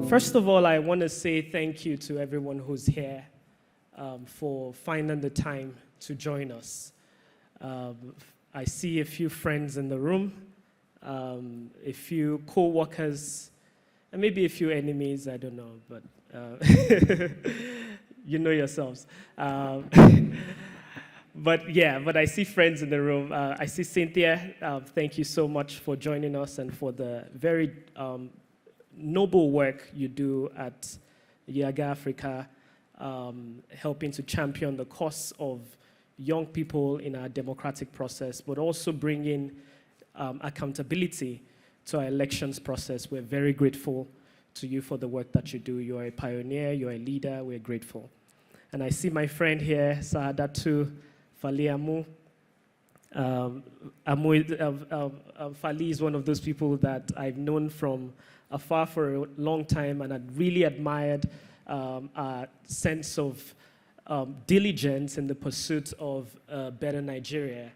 First of all, I want to say thank you to everyone who's here for finding the time to join us. I see a few friends in the room, a few co-workers, and maybe a few enemies, I don't know, but you know yourselves. But I see friends in the room. I see Cynthia. Thank you so much for joining us and for the very noble work you do at Yaga Africa, helping to champion the cause of young people in our democratic process, but also bringing accountability to our elections process. We're very grateful to you for the work that you do. You're a pioneer, you're a leader, we're grateful. And I see my friend here, Saadatu Fali Amu. Fali is one of those people that I've known from afar for a long time, and I'd really admired a sense of diligence in the pursuit of a better Nigeria.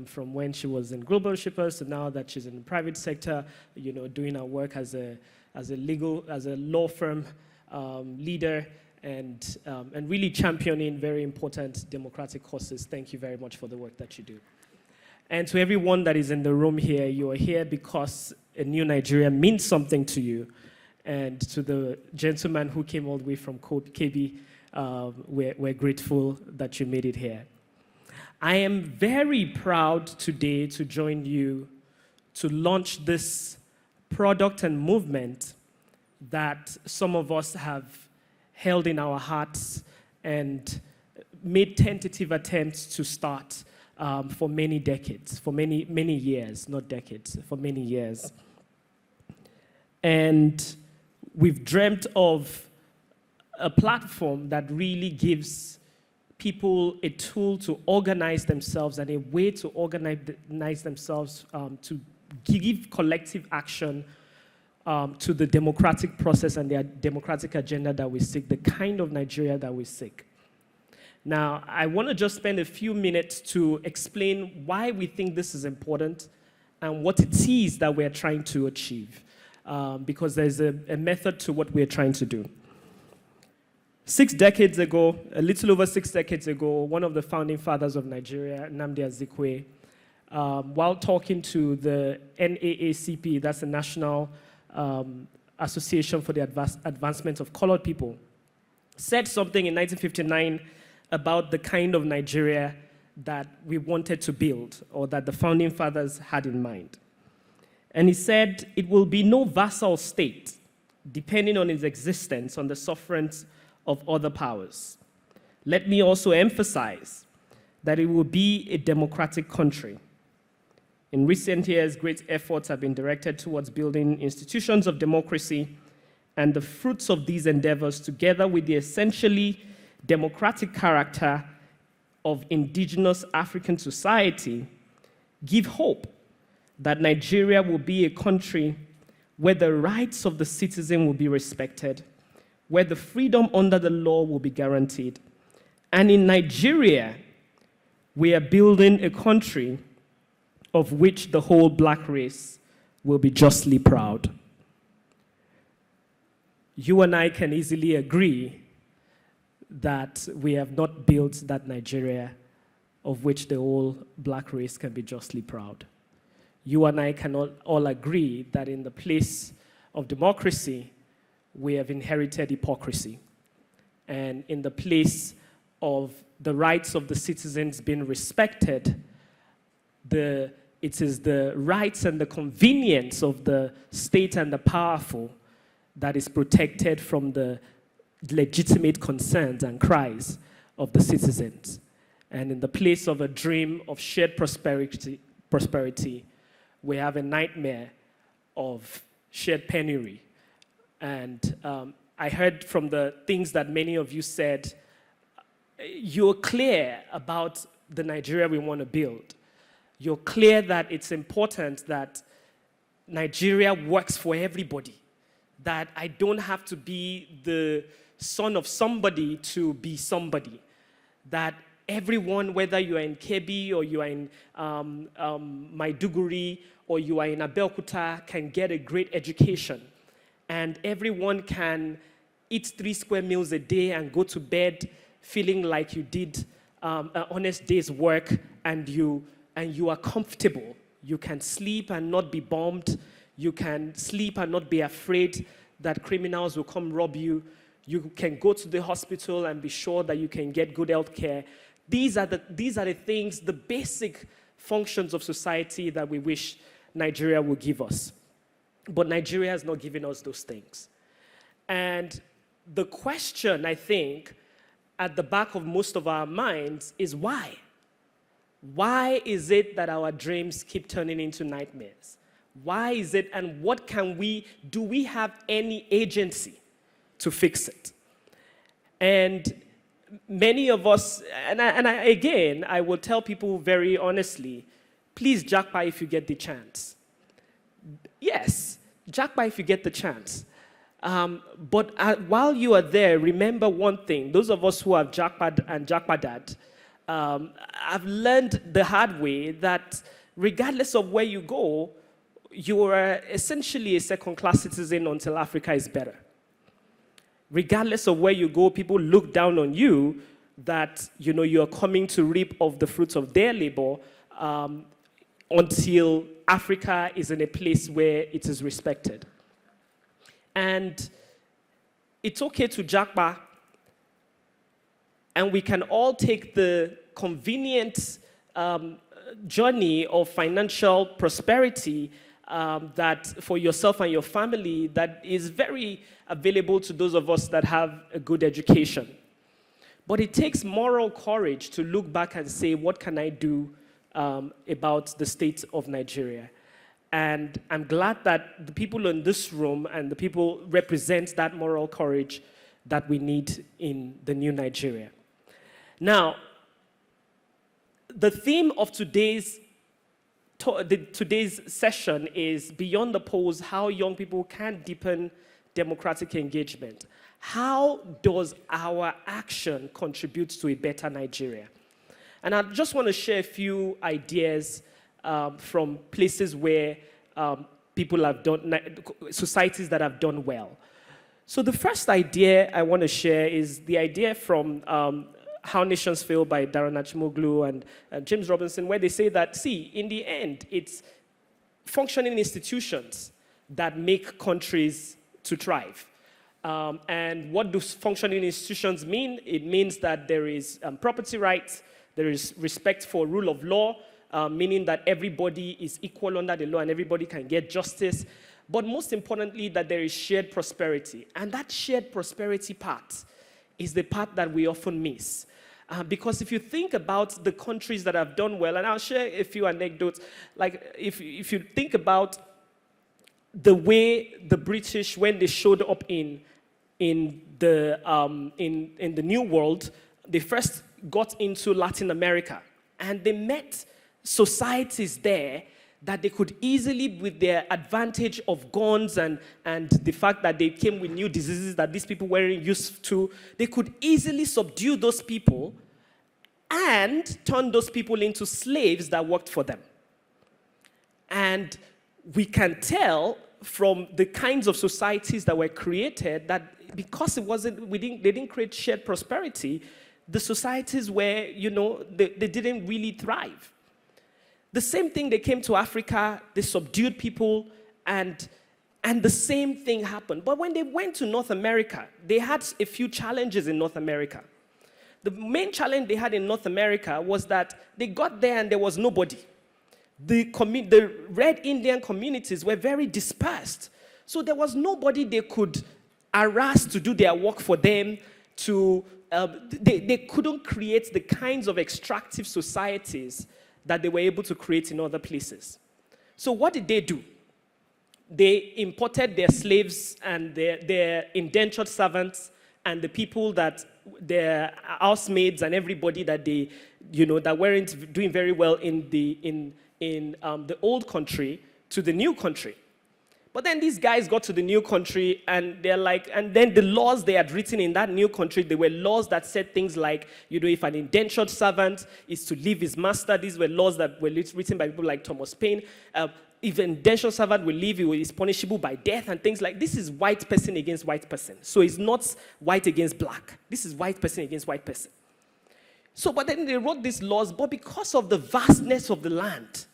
From when she was in Global Shippers to now that she's in the private sector, doing her work as a law firm leader and really championing very important democratic causes. Thank you very much for the work that you do. And to everyone that is in the room here, you are here because a new Nigeria means something to you. And to the gentleman who came all the way from KB, we're grateful that you made it here. I am very proud today to join you to launch this product and movement that some of us have held in our hearts and made tentative attempts to start for many decades, for many years, not decades, for many years. And we've dreamt of a platform that really gives people a tool to organize themselves and a way to organize themselves to give collective action to the democratic process and the democratic agenda that we seek, the kind of Nigeria that we seek. Now, I want to just spend a few minutes to explain why we think this is important and what it is that we're trying to achieve, because there's a method to what we're trying to do. 6 decades ago, a little over 6 decades ago, one of the founding fathers of Nigeria, Nnamdi Azikiwe, while talking to the NAACP, that's the National Association for the Advancement of Colored People, said something in 1959 about the kind of Nigeria that we wanted to build, or that the founding fathers had in mind. And he said, it will be no vassal state, depending on its existence on the sufferance of other powers. Let me also emphasize that it will be a democratic country. In recent years, great efforts have been directed towards building institutions of democracy, and the fruits of these endeavors, together with the essentially democratic character of indigenous African society, give hope that Nigeria will be a country where the rights of the citizen will be respected, where the freedom under the law will be guaranteed. And in Nigeria, we are building a country of which the whole black race will be justly proud. You and I can easily agree that we have not built that Nigeria of which the whole black race can be justly proud. You and I can all agree that in the place of democracy, we have inherited hypocrisy. And in the place of the rights of the citizens being respected, it is the rights and the convenience of the state and the powerful that is protected from the legitimate concerns and cries of the citizens. And in the place of a dream of shared prosperity, we have a nightmare of shared penury. And I heard from the things that many of you said, you're clear about the Nigeria we want to build. You're clear that it's important that Nigeria works for everybody, that I don't have to be the son of somebody to be somebody, that everyone, whether you are in Kebbi or you are in Maiduguri or you are in Abeokuta, can get a great education and everyone can eat 3 square meals a day and go to bed feeling like you did an honest day's work, and you are comfortable. You can sleep and not be bombed. You can sleep and not be afraid that criminals will come rob you. You can go to the hospital and be sure that you can get good health care. These are the things, the basic functions of society that we wish Nigeria would give us. But Nigeria has not given us those things. And the question, I think, at the back of most of our minds is why? Why is it that our dreams keep turning into nightmares? Why is it, and what can do we have any agency to fix it? And many of us, again, I will tell people very honestly, please jackpot if you get the chance. Yes, jackpot if you get the chance. But while you are there, remember one thing. Those of us who have jackpot and jackpotted, I've learned the hard way that regardless of where you go, you are essentially a second-class citizen until Africa is better. Regardless of where you go, people look down on you that you're coming to reap of the fruits of their labor until Africa is in a place where it is respected. And it's okay to jackpot, and we can all take the convenient journey of financial prosperity that for yourself and your family that is very available to those of us that have a good education. But it takes moral courage to look back and say, what can I do about the state of Nigeria? And I'm glad that the people in this room and the people represent that moral courage that we need in the new Nigeria. Now, the theme of today's session is Beyond the Polls, how young people can deepen democratic engagement. How does our action contribute to a better Nigeria? And I just want to share a few ideas from places where people have done, societies that have done well. So the first idea I want to share is the idea from How Nations Fail by Darren Achimoglu and James Robinson, where they say that, see, in the end, it's functioning institutions that make countries to thrive. And what do functioning institutions mean? It means that there is property rights, there is respect for rule of law, meaning that everybody is equal under the law and everybody can get justice. But most importantly, that there is shared prosperity. And that shared prosperity part is the part that we often miss. Because if you think about the countries that have done well, and I'll share a few anecdotes, like if you think about the way the British, when they showed up in the New World, they first got into Latin America, and they met societies there that they could easily, with their advantage of guns and the fact that they came with new diseases that these people weren't used to, they could easily subdue those people and turn those people into slaves that worked for them. And we can tell from the kinds of societies that were created that because they didn't create shared prosperity, the societies were, they didn't really thrive. The same thing, they came to Africa, they subdued people, and the same thing happened. But when they went to North America, they had a few challenges in North America. The main challenge they had in North America was that they got there and there was nobody. The Red Indian communities were very dispersed. So there was nobody they could harass to do their work for them. They couldn't create the kinds of extractive societies that they were able to create in other places. So what did they do? They imported their slaves and their indentured servants and the people that their housemaids and everybody that they, that weren't doing very well in the old country to the new country. But then these guys got to the new country and they're like, and then the laws they had written in that new country, they were laws that said things like, if an indentured servant is to leave his master, these were laws that were written by people like Thomas Paine. If an indentured servant will leave, he is punishable by death and things like this. Is white person against white person. So it's not white against black. This is white person against white person. So, but then they wrote these laws, but because of the vastness of the land,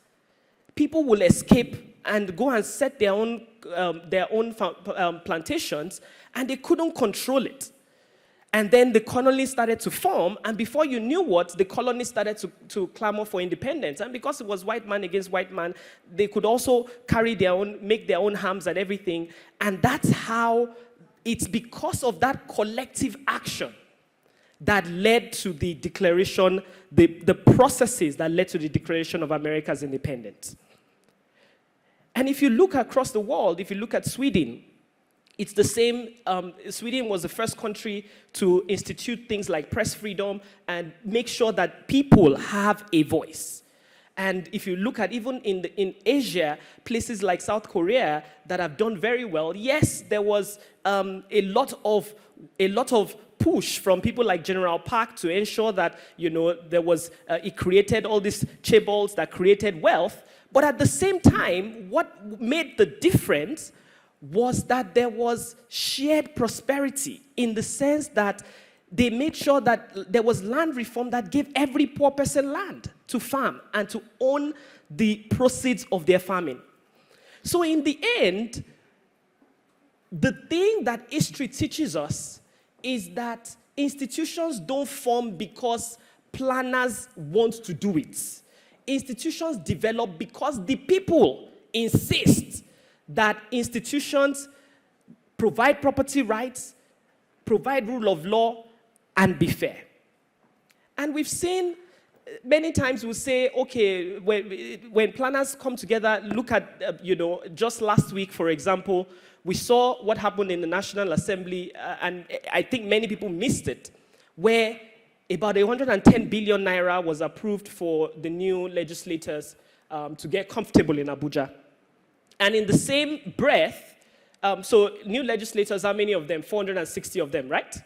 people will escape and go and set their own plantations, and they couldn't control it. And then the colonies started to form, and before you knew what, the colonies started to clamor for independence. And because it was white man against white man, they could also make their own arms and everything. And that's how, it's because of that collective action that led to the declaration, the processes that led to the Declaration of America's independence. And if you look across the world, if you look at Sweden, it's the same. Sweden was the first country to institute things like press freedom and make sure that people have a voice. And if you look at even in Asia, places like South Korea that have done very well, yes, there was a lot of push from people like General Park to ensure that there was it created all these chaebols that created wealth. But at the same time, what made the difference was that there was shared prosperity in the sense that they made sure that there was land reform that gave every poor person land to farm and to own the proceeds of their farming. So in the end, the thing that history teaches us is that institutions don't form because planners want to do it. Institutions develop because the people insist that institutions provide property rights, provide rule of law, and be fair. And we've seen many times we'll say, okay, when planners come together, look at, just last week, for example, we saw what happened in the National Assembly, and I think many people missed it, where about 110 billion naira was approved for the new legislators to get comfortable in Abuja. And in the same breath, so new legislators, how many of them? 460 of them, right?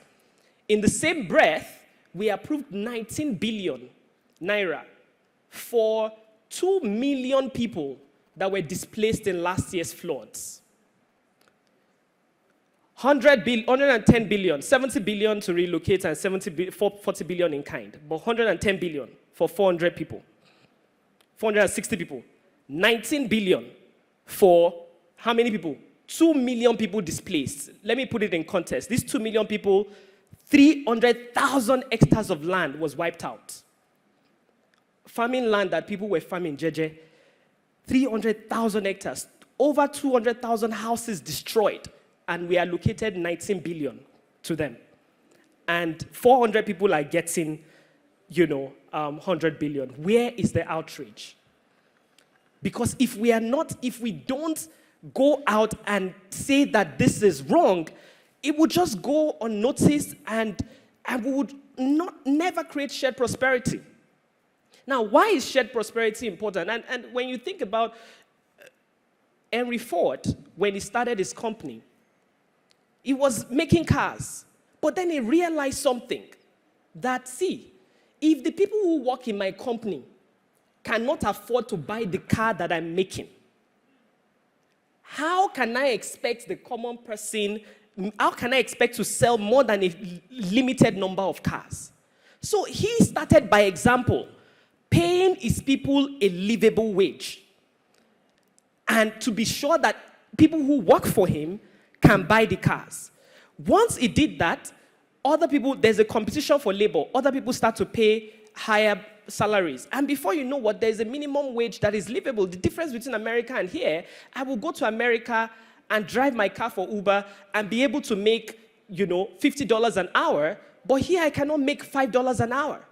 In the same breath, we approved 19 billion naira for 2 million people that were displaced in last year's floods. 110 billion, 70 billion to relocate and 40 billion in kind, but 110 billion for 400 people, 460 people, 19 billion for how many people? 2 million people displaced. Let me put it in context. These 2 million people, 300,000 hectares of land was wiped out. Farming land that people were farming, 300,000 hectares, over 200,000 houses destroyed. And we allocated 19 billion to them. And 400 people are getting, 100 billion. Where is the outrage? Because if we don't go out and say that this is wrong, it would just go unnoticed and we would never create shared prosperity. Now, why is shared prosperity important? And when you think about Henry Ford, when he started his company, he was making cars, but then he realized something, that if the people who work in my company cannot afford to buy the car that I'm making, how can I expect the common person, how can I expect to sell more than a limited number of cars? So he started by example, paying his people a livable wage, and to be sure that people who work for him can buy the cars. Once he did that, other people, there's a competition for labor. Other people start to pay higher salaries. And before you know what, there's a minimum wage that is livable. The difference between America and here, I will go to America and drive my car for Uber and be able to make, $50 an hour. But here I cannot make $5 an hour.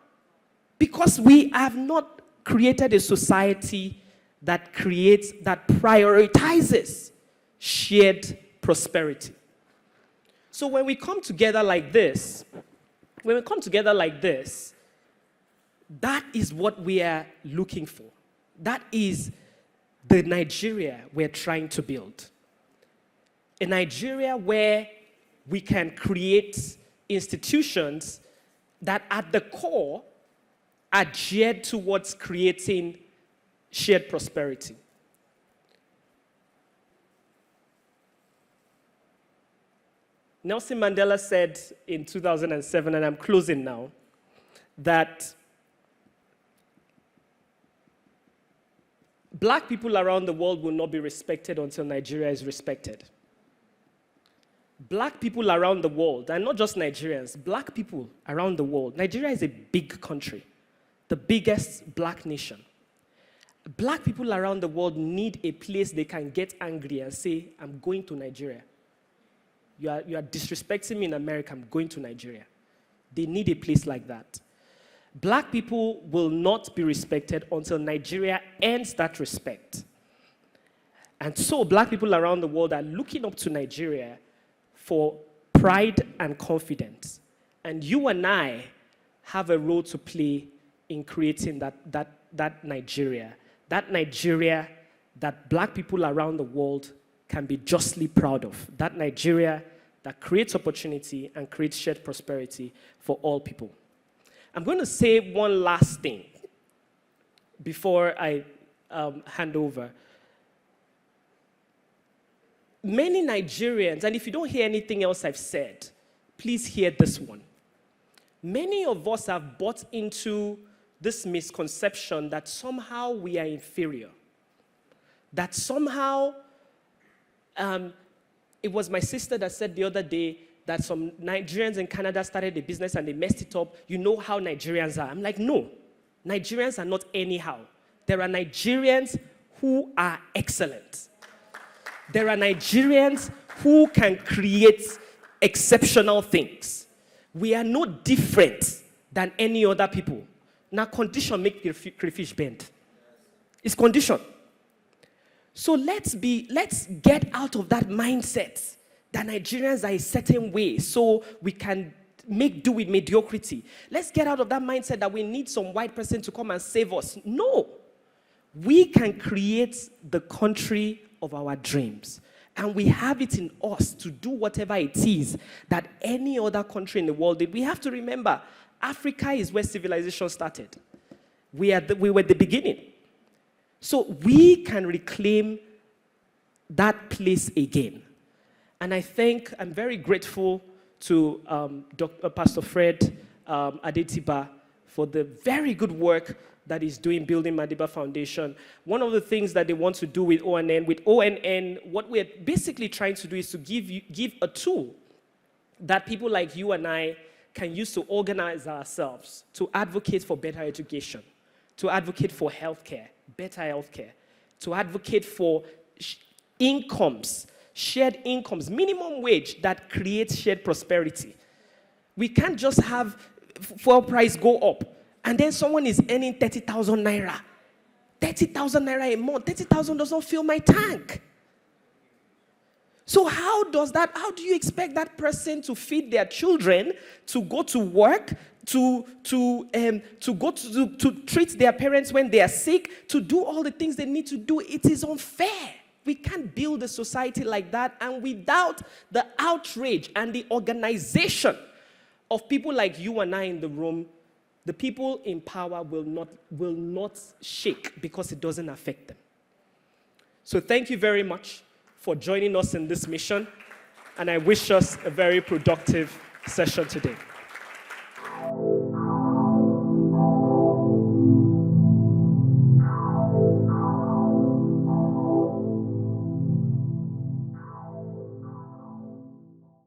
Because we have not created a society that prioritizes shared prosperity. So when we come together like this, that is what we are looking for. That is the Nigeria we're trying to build. A Nigeria where we can create institutions that at the core are geared towards creating shared prosperity. Nelson Mandela said in 2007, and I'm closing now, that Black people around the world will not be respected until Nigeria is respected. Black people around the world, and not just Nigerians, Black people around the world. Nigeria is a big country, the biggest Black nation. Black people around the world need a place they can get angry and say, I'm going to Nigeria. You are disrespecting me in America, I'm going to Nigeria. They need a place like that. Black people will not be respected until Nigeria earns that respect. And so Black people around the world are looking up to Nigeria for pride and confidence. And you and I have a role to play in creating that Nigeria. That Nigeria that Black people around the world can be justly proud of. That Nigeria that creates opportunity and creates shared prosperity for all people. I'm going to say one last thing before I hand over. Many Nigerians, and if you don't hear anything else I've said, please hear this one. Many of us have bought into this misconception that somehow we are inferior. That somehow, it was my sister that said the other day that some Nigerians in Canada started a business and they messed it up. You know how Nigerians are. I'm like, no, Nigerians are not anyhow. There are Nigerians who are excellent. There are Nigerians who can create exceptional things. We are no different than any other people. Now, condition make crayfish bend. It's condition. So let's get out of that mindset that Nigerians are a certain way so we can make do with mediocrity. Let's get out of that mindset that we need some white person to come and save us. No. We can create the country of our dreams. And we have it in us to do whatever it is that any other country in the world did. We have to remember, Africa is where civilization started. We were the beginning. So we can reclaim that place again. And I'm very grateful to Pastor Fred Adetiba for the very good work that he's doing building Madiba Foundation. One of the things that they want to do with ONN, what we're basically trying to do is to give a tool that people like you and I can use to organize ourselves, to advocate for better education, to advocate for healthcare, better healthcare, to advocate for incomes, shared incomes, minimum wage that creates shared prosperity. We can't just have fuel price go up and then someone is earning 30,000 naira. 30,000 naira a month. 30,000 doesn't fill my tank. So how do you expect that person to feed their children, to go to work, to treat their parents when they are sick, to do all the things they need to do? It is unfair. We can't build a society like that, and without the outrage and the organization of people like you and I in the room, the people in power will not shake because it doesn't affect them. So thank you very much for joining us in this mission, and I wish us a very productive session today.